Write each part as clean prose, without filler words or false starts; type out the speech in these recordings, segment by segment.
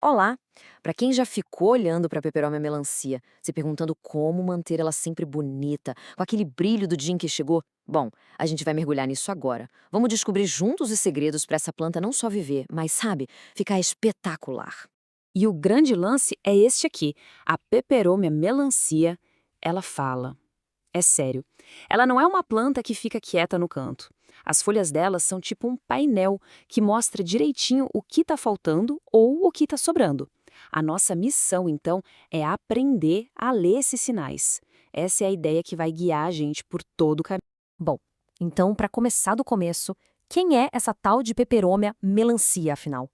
Olá! Para quem já ficou olhando para a peperomia melancia, se perguntando como manter ela sempre bonita, com aquele brilho do dia em que chegou, bom, a gente vai mergulhar nisso agora. Vamos descobrir juntos os segredos para essa planta não só viver, mas, sabe, ficar espetacular. E o grande lance é este aqui. A peperômia melancia, ela fala. É sério. Ela não é uma planta que fica quieta no canto. As folhas dela são tipo um painel que mostra direitinho o que está faltando ou o que está sobrando. A nossa missão, então, é aprender a ler esses sinais. Essa é a ideia que vai guiar a gente por todo o caminho. Bom, então, para começar do começo, quem é essa tal de peperomia melancia, afinal?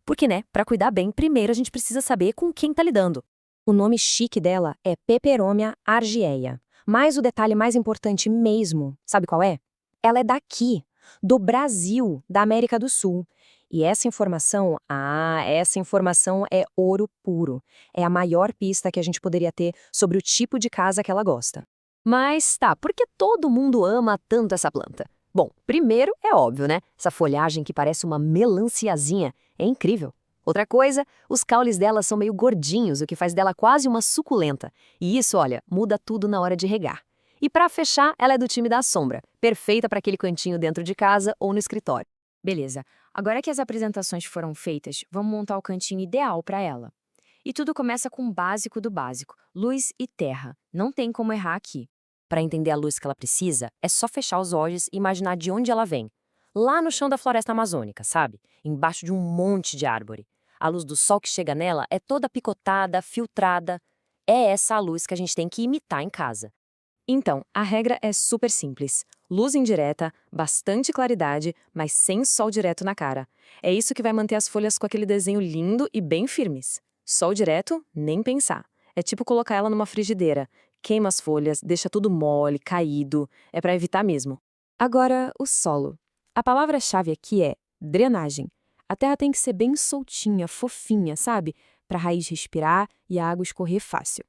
Porque, né, para cuidar bem, primeiro a gente precisa saber com quem tá lidando. O nome chique dela é Peperomia argyea. Mas o detalhe mais importante mesmo, sabe qual é? Ela é daqui, do Brasil, da América do Sul. E essa informação é ouro puro. É a maior pista que a gente poderia ter sobre o tipo de casa que ela gosta. Mas tá, por que todo mundo ama tanto essa planta? Bom, primeiro é óbvio, né? Essa folhagem que parece uma melanciazinha é incrível. Outra coisa, os caules dela são meio gordinhos, o que faz dela quase uma suculenta. E isso, olha, muda tudo na hora de regar. E para fechar, ela é do time da sombra, perfeita para aquele cantinho dentro de casa ou no escritório. Beleza, agora que as apresentações foram feitas, vamos montar o cantinho ideal para ela. E tudo começa com o básico do básico: luz e terra. Não tem como errar aqui. Para entender a luz que ela precisa, é só fechar os olhos e imaginar de onde ela vem. Lá no chão da floresta amazônica, sabe? Embaixo de um monte de árvore. A luz do sol que chega nela é toda picotada, filtrada. É essa a luz que a gente tem que imitar em casa. Então, a regra é super simples. Luz indireta, bastante claridade, mas sem sol direto na cara. É isso que vai manter as folhas com aquele desenho lindo e bem firmes. Sol direto, nem pensar. É tipo colocar ela numa frigideira. Queima as folhas, deixa tudo mole, caído. É para evitar mesmo. Agora, o solo. A palavra-chave aqui é drenagem. A terra tem que ser bem soltinha, fofinha, sabe? Para a raiz respirar e a água escorrer fácil.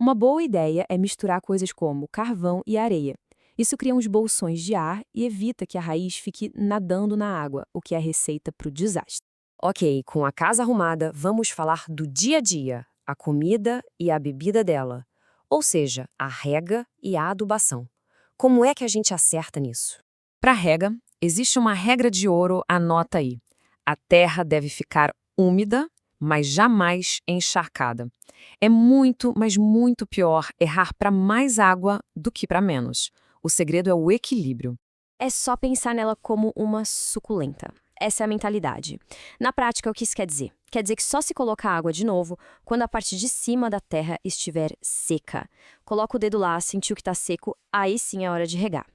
Uma boa ideia é misturar coisas como carvão e areia. Isso cria uns bolsões de ar e evita que a raiz fique nadando na água, o que é receita para o desastre. Ok, com a casa arrumada, vamos falar do dia a dia, a comida e a bebida dela. Ou seja, a rega e a adubação. Como é que a gente acerta nisso? Para rega, existe uma regra de ouro, anota aí. A terra deve ficar úmida, mas jamais encharcada. É muito, mas muito pior errar para mais água do que para menos. O segredo é o equilíbrio. É só pensar nela como uma suculenta. Essa é a mentalidade. Na prática, o que isso quer dizer? Quer dizer que só se coloca água de novo quando a parte de cima da terra estiver seca. Coloca o dedo lá, sentiu que está seco, aí sim é hora de regar.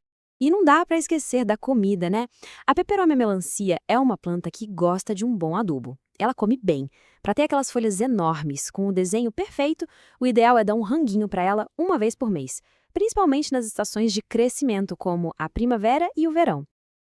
E não dá para esquecer da comida, né? A peperomia melancia é uma planta que gosta de um bom adubo. Ela come bem. Para ter aquelas folhas enormes, com o desenho perfeito, o ideal é dar um ranguinho para ela uma vez por mês, principalmente nas estações de crescimento, como a primavera e o verão.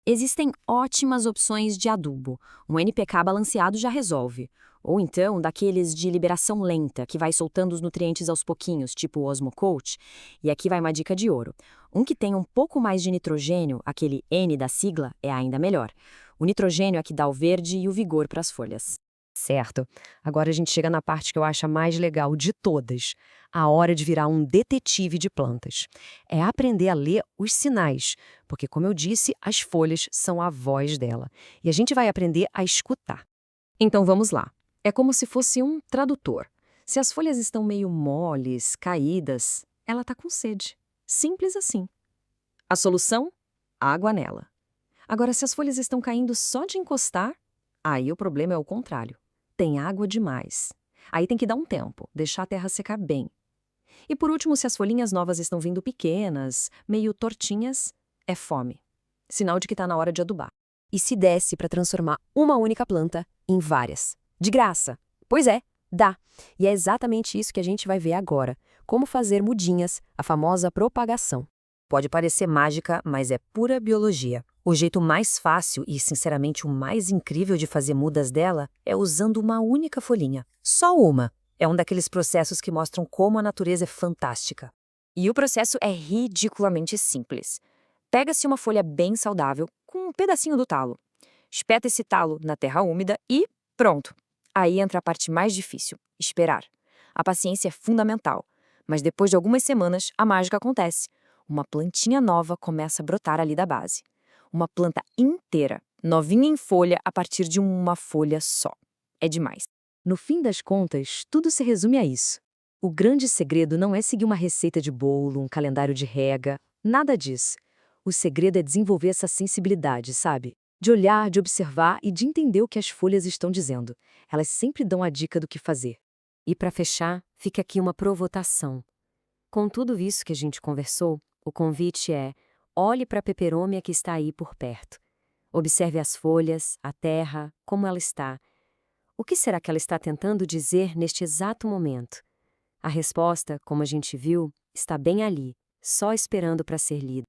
Existem ótimas opções de adubo. Um NPK balanceado já resolve. Ou então, daqueles de liberação lenta, que vai soltando os nutrientes aos pouquinhos, tipo o Osmocote. E aqui vai uma dica de ouro. Um que tem um pouco mais de nitrogênio, aquele N da sigla, é ainda melhor. O nitrogênio é que dá o verde e o vigor para as folhas. Certo. Agora a gente chega na parte que eu acho a mais legal de todas, a hora de virar um detetive de plantas. É aprender a ler os sinais, porque, como eu disse, as folhas são a voz dela. E a gente vai aprender a escutar. Então vamos lá. É como se fosse um tradutor. Se as folhas estão meio moles, caídas, ela está com sede. Simples assim. A solução? Água nela. Agora, se as folhas estão caindo só de encostar, aí o problema é o contrário. Tem água demais. Aí tem que dar um tempo, deixar a terra secar bem. E por último, se as folhinhas novas estão vindo pequenas, meio tortinhas, é fome. Sinal de que está na hora de adubar. E se desse para transformar uma única planta em várias? De graça! Pois é, dá. E é exatamente isso que a gente vai ver agora. Como fazer mudinhas, a famosa propagação. Pode parecer mágica, mas é pura biologia. O jeito mais fácil e, sinceramente, o mais incrível de fazer mudas dela é usando uma única folhinha. Só uma. É um daqueles processos que mostram como a natureza é fantástica. E o processo é ridiculamente simples. Pega-se uma folha bem saudável, com um pedacinho do talo. Espeta esse talo na terra úmida e pronto! Aí entra a parte mais difícil, esperar. A paciência é fundamental, mas depois de algumas semanas, a mágica acontece. Uma plantinha nova começa a brotar ali da base. Uma planta inteira, novinha em folha a partir de uma folha só. É demais. No fim das contas, tudo se resume a isso. O grande segredo não é seguir uma receita de bolo, um calendário de rega, nada disso. O segredo é desenvolver essa sensibilidade, sabe? De olhar, de observar e de entender o que as folhas estão dizendo. Elas sempre dão a dica do que fazer. E para fechar, fica aqui uma provocação. Com tudo isso que a gente conversou, o convite é: olhe para a peperômia que está aí por perto. Observe as folhas, a terra, como ela está. O que será que ela está tentando dizer neste exato momento? A resposta, como a gente viu, está bem ali, só esperando para ser lida.